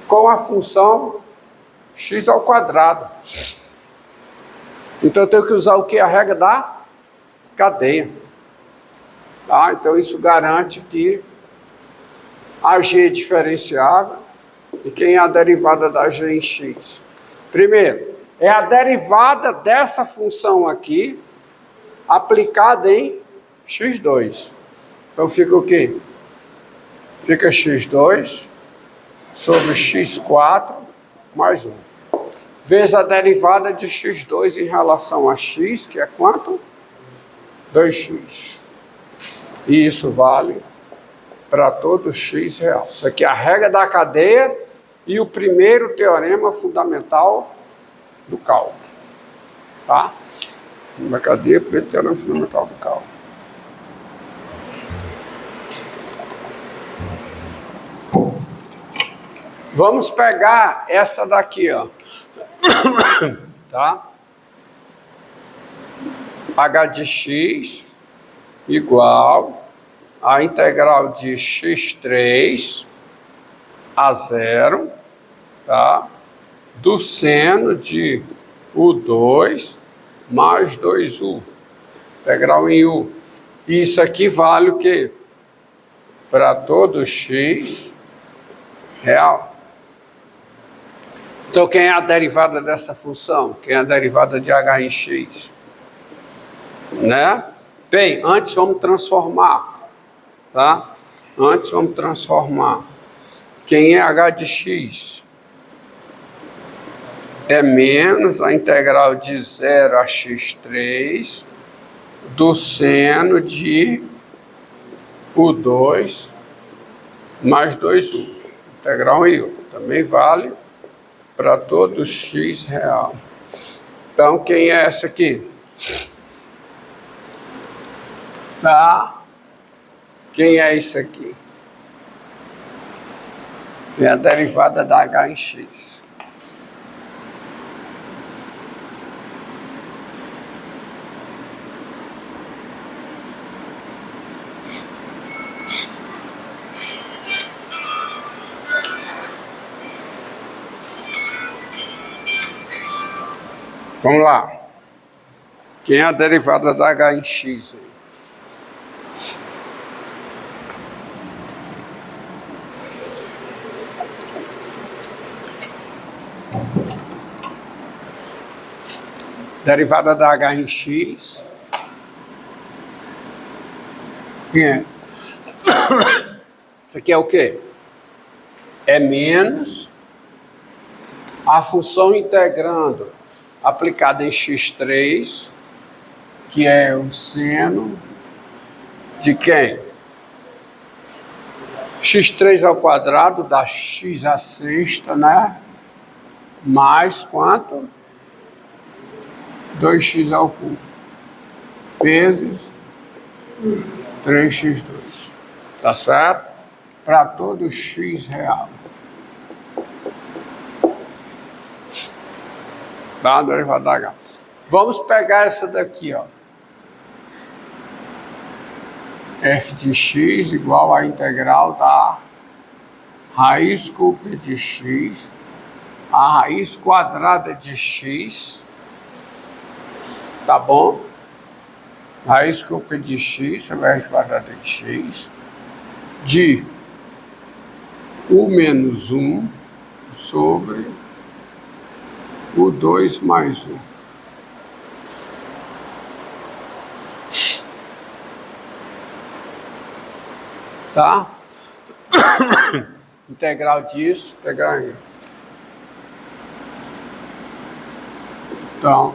com a função x ao quadrado. Então eu tenho que usar o que? A regra da cadeia. Tá? Então isso garante que a g é diferenciável. E quem é a derivada da g em x? Primeiro, é a derivada dessa função aqui aplicada em x2. Então fica o quê? Fica x2 sobre x4 mais 1. Vezes a derivada de x2 em relação a x, que é quanto? 2x. E isso vale para todo x real. Isso aqui é a regra da cadeia e o primeiro teorema fundamental do cálculo. Tá? Da cadeia, primeiro teorema fundamental do cálculo. Vamos pegar essa daqui, ó. Tá? H de x igual a integral de x3 a 0, tá? Do seno de U2 mais 2U, integral em U. Isso aqui vale o quê? Para todo x real. Então, quem é a derivada dessa função? Quem é a derivada de h em x? Né? Bem, antes vamos transformar, tá? Antes vamos transformar. Quem é h de x? É menos a integral de 0 a x3 do seno de U2 mais 2U. Integral em U. Também vale para todo x real. Então, quem é essa aqui? Tá? Quem é isso aqui? É a derivada da h em x. Vamos lá. Quem é a derivada da h em x? Derivada da h em x. Quem é? Isso aqui é o quê? É menos a função integrando aplicada em x3, que é o seno de quem? x3 ao quadrado dá x à sexta, né? Mais quanto? 2x ao cubo. Vezes 3x2. Tá certo? Para todo x real. Tá? Derivada da h. Vamos pegar essa daqui, ó. F de x igual à integral da raiz cúbica de x, a raiz quadrada de x, tá bom? Raiz cúbica de x sobre a raiz quadrada de x, de U menos 1 sobre U2 mais 1. Tá? Integral disso, integral em. Então,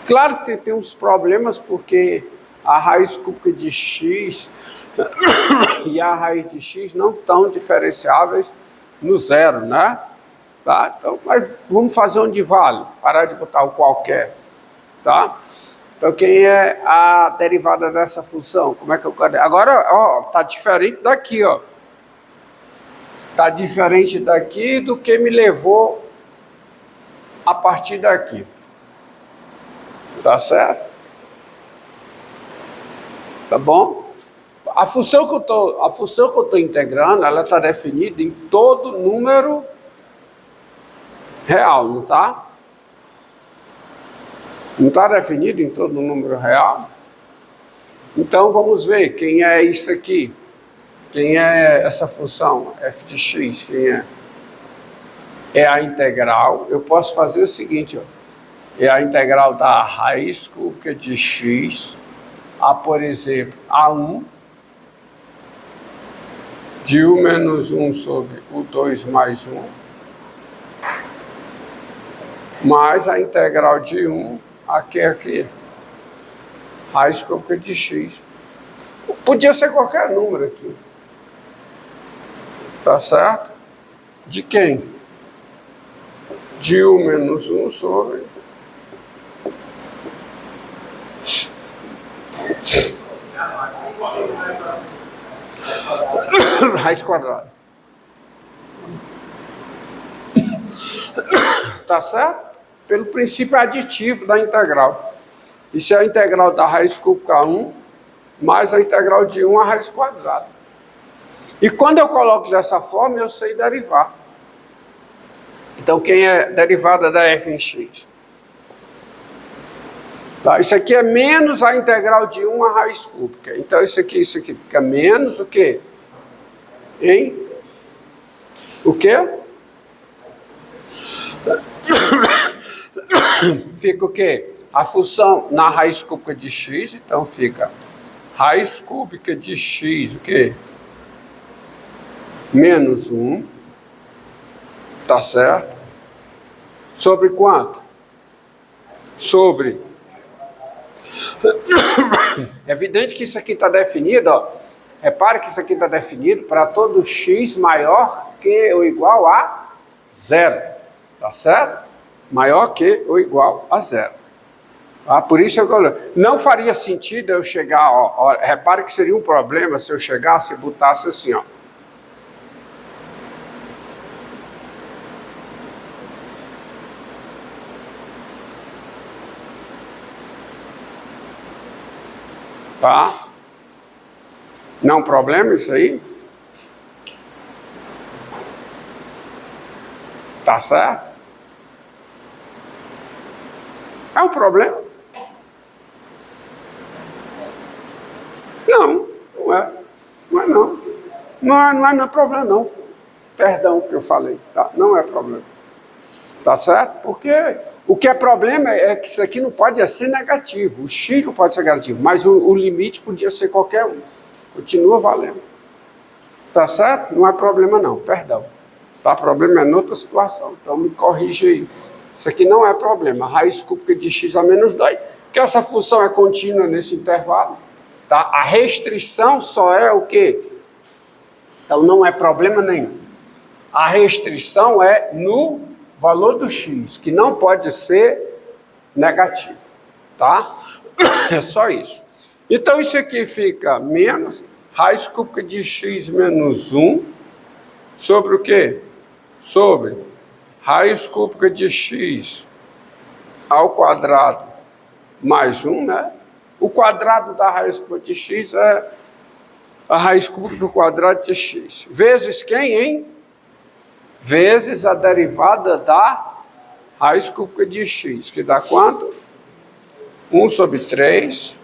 claro que tem uns problemas, porque a raiz cúbica de x e a raiz de x não estão diferenciáveis no zero, né? Tá? Então, mas vamos fazer onde vale, parar de botar o qualquer, tá? Então, quem é a derivada dessa função? Como é que eu quero? Agora, ó, tá diferente daqui, ó. Tá diferente daqui do que me levou a partir daqui. Tá certo? Tá bom? A função que eu estou integrando, ela está definida em todo número real, não está? Não está definido em todo número real? Então vamos ver quem é isso aqui. Quem é essa função f de x? Quem é? É a integral. Eu posso fazer o seguinte, ó. É a integral da raiz cúbica de x a, por exemplo, a1 de 1 menos 1 sobre o 2 mais 1, mais a integral de 1 aqui, raiz cúbica de x. Podia ser qualquer número aqui. Tá certo? De quem? De 1 menos 1 sobre raiz quadrada. Tá certo? Pelo princípio aditivo da integral. Isso é a integral da raiz cúbica 1 mais a integral de 1 a raiz quadrada. E quando eu coloco dessa forma, eu sei derivar. Então, quem é derivada da f em x? Tá, isso aqui é menos a integral de 1 a raiz cúbica. Então, isso aqui fica menos o quê? Hein? O quê? Fica o quê? A função na raiz cúbica de x, então fica raiz cúbica de x, o quê? Menos 1, tá certo? Sobre quanto? Sobre. É evidente que isso aqui está definido, ó. Repare que isso aqui está definido para todo x maior que ou igual a 0, tá certo? Maior que ou igual a 0. Tá? Por isso não faria sentido eu chegar, ó, repare que seria um problema se eu chegasse e botasse assim, ó. Tá? Não é um problema isso aí? Tá certo? É um problema? Não, não é. Não é não. Não é problema não. Perdão que eu falei, tá? Não é problema. Tá certo? Porque o que é problema é que isso aqui não pode ser negativo. O x não pode ser negativo, mas o limite podia ser qualquer um. Continua valendo. Tá certo? Não é problema não, perdão. Tá? Problema é noutra situação. Então me corrija aí. Isso aqui não é problema. A raiz cúbica de x a menos 2, que essa função é contínua nesse intervalo. Tá? A restrição só é o quê? Então não é problema nenhum. A restrição é no valor do x, que não pode ser negativo, tá? É só isso. Então isso aqui fica menos raiz cúbica de x menos 1 sobre o quê? Sobre raiz cúbica de x ao quadrado mais 1, né? O quadrado da raiz cúbica de x é a raiz cúbica do quadrado de x. Vezes quem, hein? Vezes a derivada da raiz cúbica de x, que dá quanto? 1 sobre 3,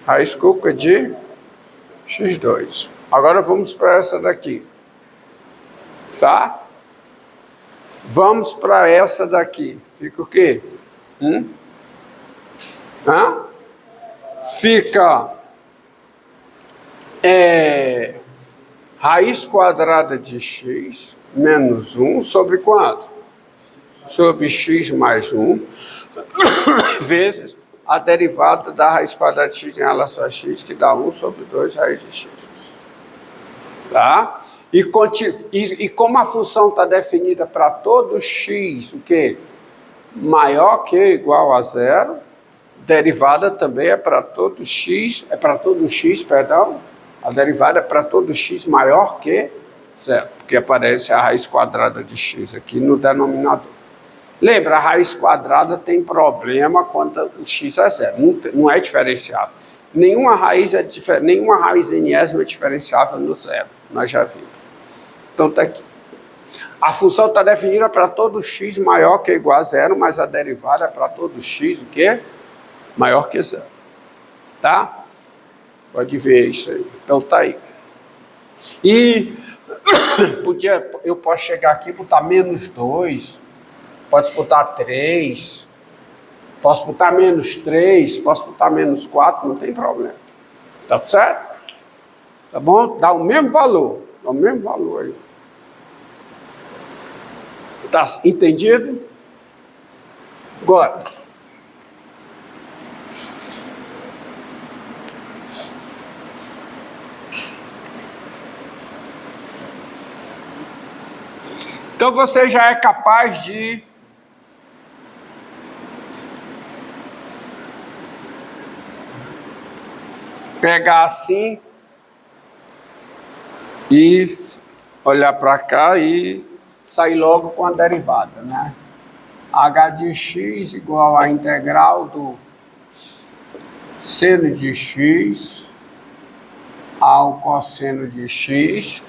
raiz cúbica de x2. Agora vamos para essa daqui. Tá? Vamos para essa daqui. Fica o quê? Fica raiz quadrada de x menos 1 sobre quanto? Sobre x mais 1, vezes a derivada da raiz quadrada de x em relação a x, que dá 1 sobre 2 raiz de x. Tá? E como a função está definida para todo x, o quê? Maior que ou igual a 0, derivada também é para todo x, a derivada é para todo x maior que 0, porque aparece a raiz quadrada de x aqui no denominador. Lembra, a raiz quadrada tem problema quando o x é 0, não é diferenciável. Nenhuma raiz nenhuma raiz enésima é diferenciável no zero. Nós já vimos. Então está aqui. A função está definida para todo x maior que ou igual a zero, mas a derivada é para todo x o quê? Maior que zero. Tá? Pode ver isso aí. Então tá aí. E eu posso chegar aqui e botar menos 2, posso botar 3, posso botar menos 3, posso botar menos 4, não tem problema. Tá certo? Tá bom? Dá o mesmo valor. Dá o mesmo valor aí. Tá entendido? Agora. Então você já é capaz de pegar assim e olhar para cá e sair logo com a derivada, né? H de x igual a integral do seno de x ao cosseno de x,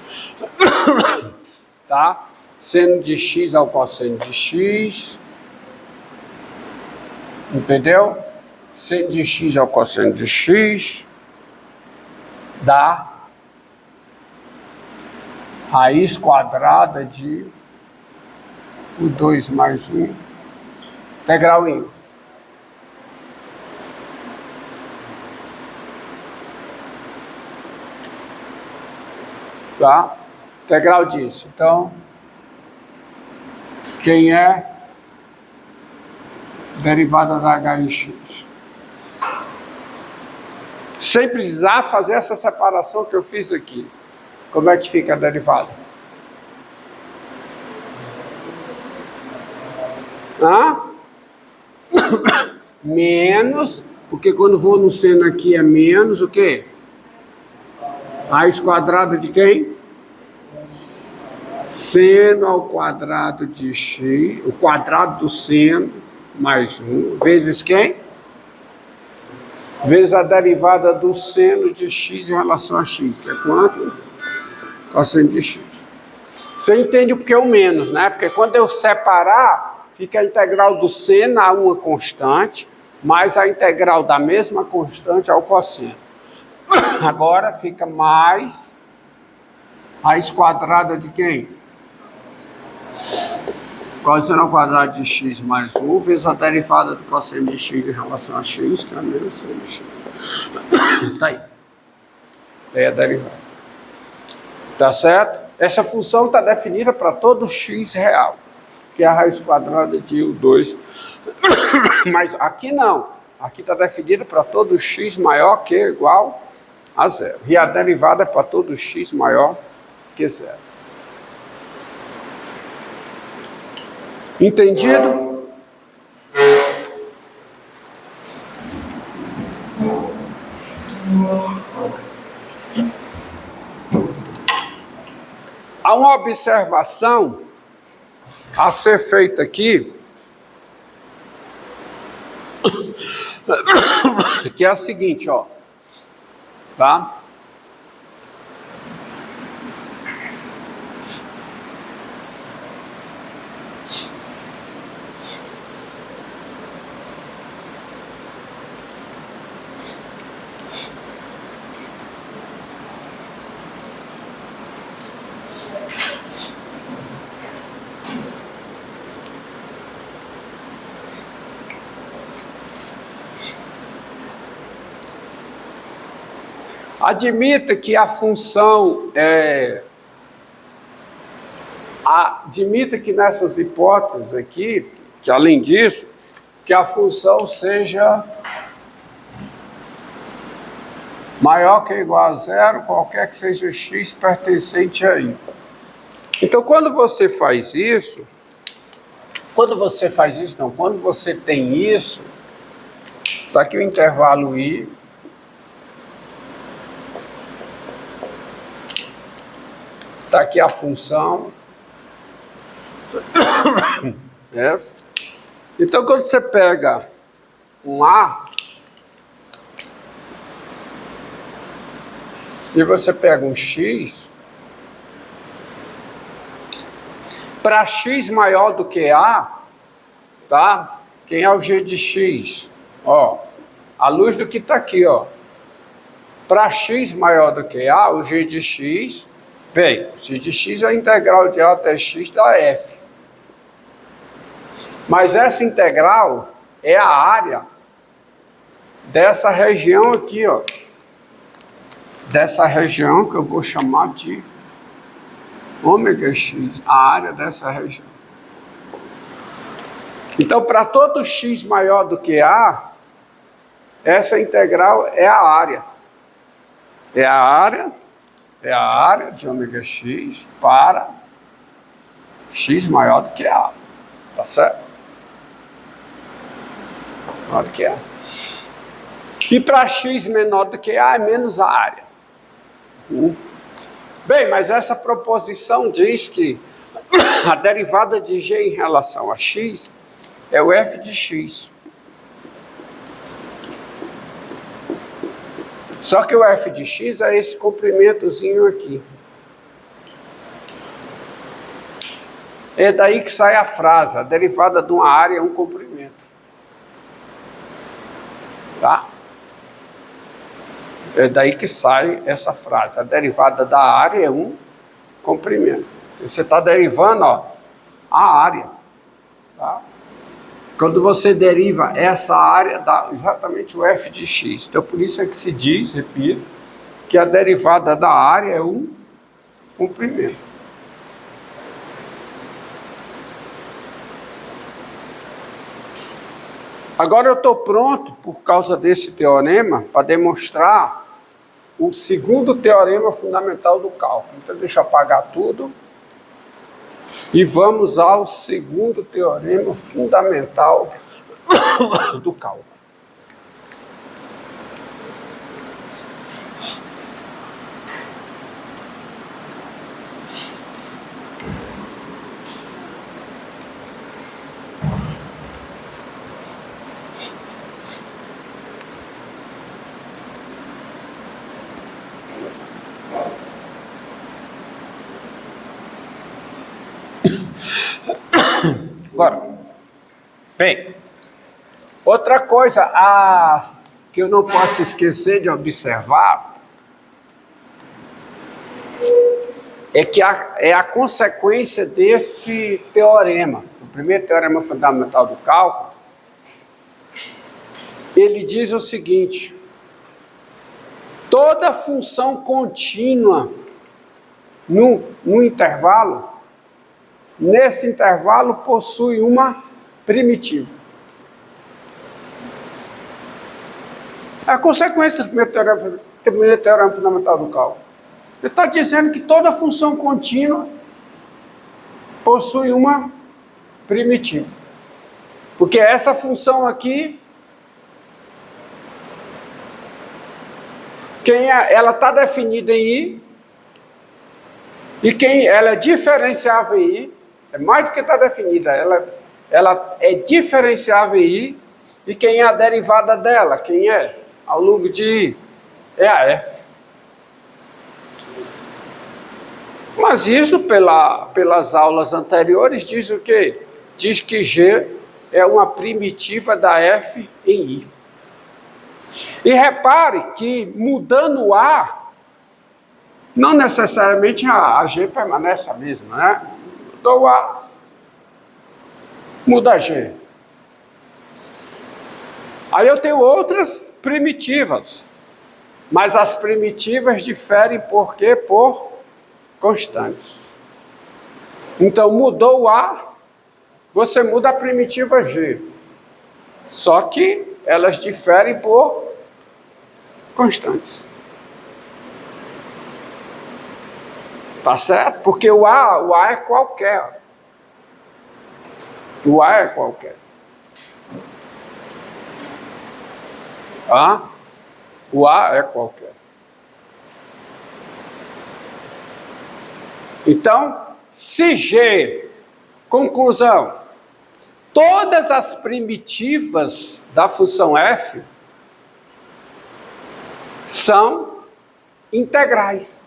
tá? Seno de x ao cosseno de x, entendeu? Seno de x ao cosseno de x dá raiz quadrada de o 2 mais 1 integral em 1. Tá? Integral disso. Então, quem é derivada da h em x? Sem precisar fazer essa separação que eu fiz aqui. Como é que fica a derivada? Menos, porque quando vou no seno aqui é menos o quê? Raiz quadrada de quem? Seno ao quadrado de x, o quadrado do seno, mais 1, vezes quem? Vezes a derivada do seno de x em relação a x, que é quanto? Cosseno de x. Você entende o que é o menos, né? Porque quando eu separar, fica a integral do seno a uma constante, mais a integral da mesma constante ao cosseno. Agora fica mais raiz quadrada de quem? Cosseno ao quadrado de x mais 1, vezes a derivada do cosseno de x em relação a x, que é a mesma seno de x. Tá aí. Daí a derivada. Tá certo? Essa função está definida para todo x real, que é a raiz quadrada de U2. Mas aqui não. Aqui está definida para todo x maior que ou igual a zero. E a derivada é para todo x maior que zero. Entendido? Há uma observação a ser feita aqui, que é a seguinte, ó, tá? Admita que a função admita que nessas hipóteses aqui, que além disso, que a função seja maior que ou igual a zero, qualquer que seja x pertencente a y. Então, quando você faz isso, quando você tem isso, está aqui o intervalo i, está aqui a função. Então, quando você pega um A, E você pega um x, para x maior do que a, tá? Quem é o g de x? Ó, a luz do que está aqui, ó. Para x maior do que a, o g de x, bem, o g de x é a integral de a até x da f. Mas essa integral é a área dessa região aqui, ó. Dessa região que eu vou chamar de ômega x, a área dessa região. Então, para todo x maior do que a, essa integral é a área. É a área de ômega x para x maior do que a. Tá certo? Maior do que a. E para x menor do que a é menos a área. Bem, mas essa proposição diz que a derivada de g em relação a x é o f de x. Só que o f de x é esse comprimentozinho aqui. É daí que sai a frase, a derivada de uma área é um comprimento. Tá? É daí que sai essa frase, a derivada da área é um comprimento. Você está derivando, ó, a área. Tá? Quando você deriva essa área, dá exatamente o f de x. Então, por isso é que se diz, repito, que a derivada da área é um comprimento. Agora eu estou pronto, por causa desse teorema, para demonstrar o segundo teorema fundamental do cálculo. Então, deixa eu apagar tudo. E vamos ao segundo teorema fundamental do cálculo. Agora, bem, outra coisa que eu não posso esquecer de observar é que é a consequência desse teorema, o primeiro teorema fundamental do cálculo. Ele diz o seguinte: toda função contínua no intervalo, nesse intervalo possui uma primitiva. É a consequência do primeiro teorema fundamental do cálculo. Ele está dizendo que toda função contínua possui uma primitiva. Porque essa função aqui, ela está definida em I, e ela é diferenciável em I, é mais do que está definida, ela é diferenciável em I, e quem é a derivada dela? Quem é? Ao longo de I? É a F. Mas isso, pelas aulas anteriores, diz o quê? Diz que G é uma primitiva da F em I. E repare que, mudando o A, não necessariamente a G permanece a mesma, né? Mudou o A, muda a G. Aí eu tenho outras primitivas, mas as primitivas diferem por quê? Por constantes. Então, mudou o A, você muda a primitiva G. Só que elas diferem por constantes. Tá certo? Porque o A é qualquer. O A é qualquer. O A é qualquer. Então, se G, conclusão, todas as primitivas da função f são integrais.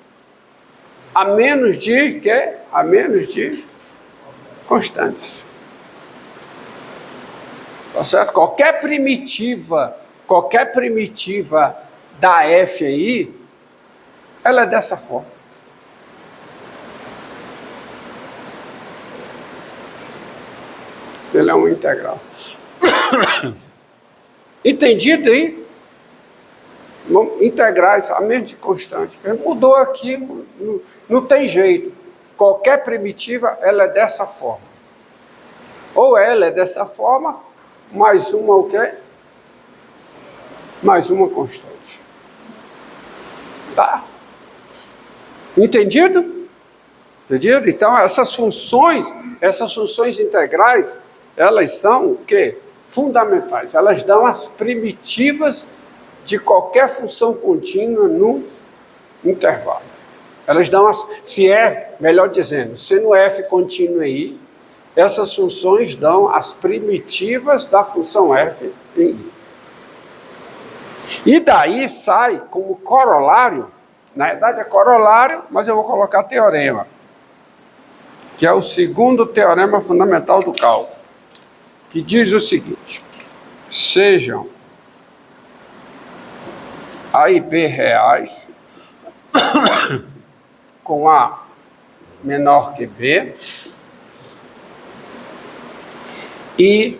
A menos de quê? A menos de constantes. Tá certo? Qualquer primitiva da F aí, ela é dessa forma. Ele é um integral. Entendido aí? Integrais a menos de constante. Mudou aqui, não tem jeito. Qualquer primitiva, ela é dessa forma. Ou ela é dessa forma, mais uma o quê? Mais uma constante. Tá? Entendido? Entendido? Então, essas funções integrais, elas são o quê? Fundamentais. Elas dão as primitivas de qualquer função contínua no intervalo. Elas dão melhor dizendo, se no f contínuo aí, essas funções dão as primitivas da função f em i. E daí sai como corolário, na verdade é corolário, mas eu vou colocar teorema, que é o segundo teorema fundamental do cálculo, que diz o seguinte: sejam A e B reais com A menor que B e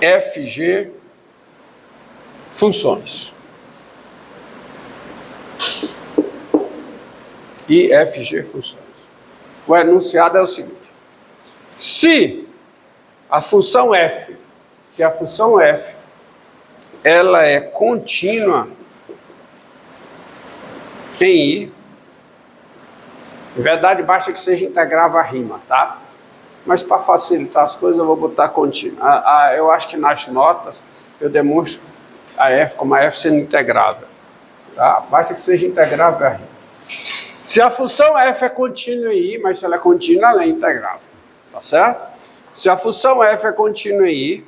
FG funções. E FG funções. O enunciado é o seguinte: se a função f ela é contínua em I, em verdade basta que seja integrável a rima, tá? Mas para facilitar as coisas eu vou botar contínua. Eu acho que nas notas eu demonstro a f como a f sendo integrável, tá? Basta que seja integrável a rima. Se a função f é contínua em I, mas se ela é contínua, ela é integrável, tá certo? Se a função f é contínua em I,